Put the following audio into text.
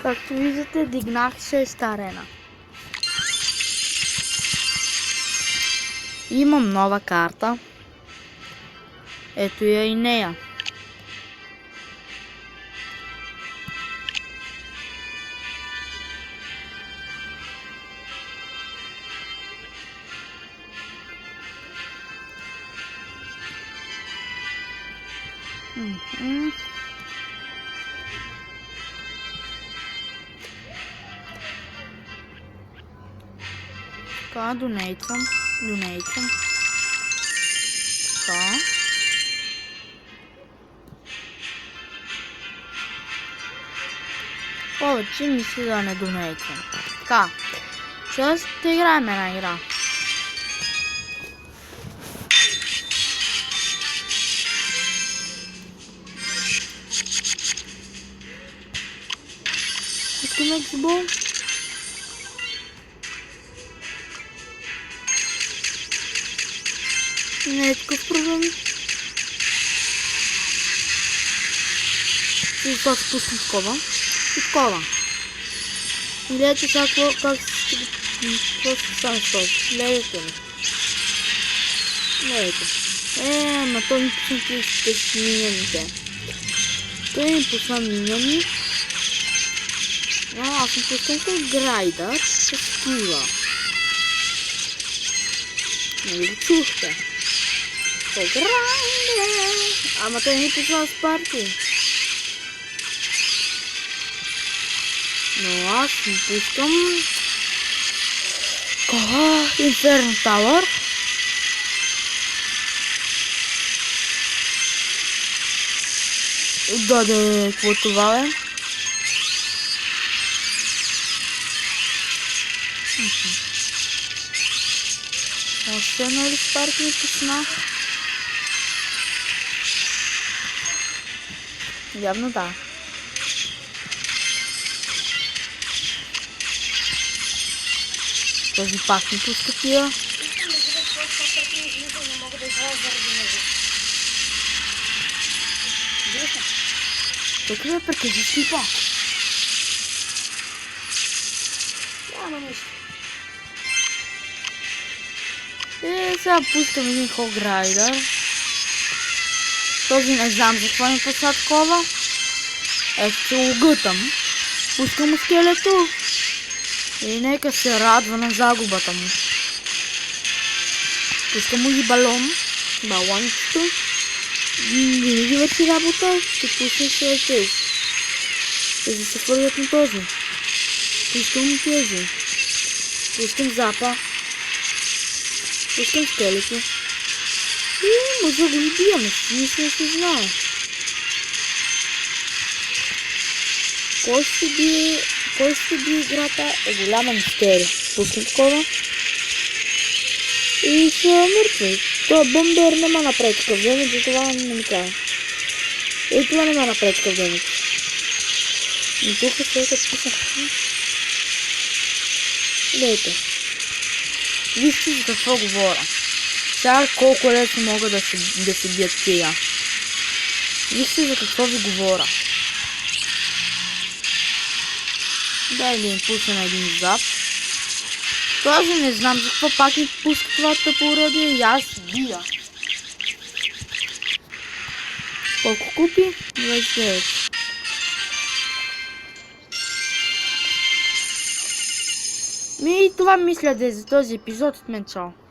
Както виждате, дигнах 6 арена. Имам нова карта. Ето я и нея. Така, донейтвам. Така. Повече мисля да не донейтвам. Така. Сейчас ще играем една игра. Искаме футбол. Не е такъв проблем. И това се пускам такова. И такова. Гледайте сега как се стане с това. Гледайте ми. Гледайте. Ма той ми пусна тия с миньоните. Той ми пусна миньони. Аз ми пускам той грайдър с скила. Нали го чухте? Ама той не пусна с парти. Но аз ми пускам Инферно Тауър. Да, какво това е? Още едно ли с парти ми пусна? Явно да. Този пак ми пуска тия. Тук ме прекъжи слипа. Няма нищо. Сега пускам един Хограйдър. Този не знам за какво ми пуска такова. Ето се лугътам. Пускам му скелето. И нека се радва на загубата му. Пускам му и балон. Балончето. Винаги върши работа. Ще пусна се тези. Тези се хвърлят на този. Пускам му тези. Пускам запа. Пускам скелето. И може да го убием. Мисля да се знае. Кой ще би играта е голяма мистерия. Пускам такова. И са мъртви. Това бомбер нема направи такъв демидж, за това не ми казва. И това нема направи такъв демидж. И тук сега пуснах. Гледайте. Вижте за какво говоря. Сега колко лесно могат да се бият тия. Вижте за какво ви говоря. Дай да им пусна един зап. Този не знам за какво пак ми пуска това тъпо уродие и аз бия. Колко купи? 29. И това мисля да е за този епизод от мен. Чао.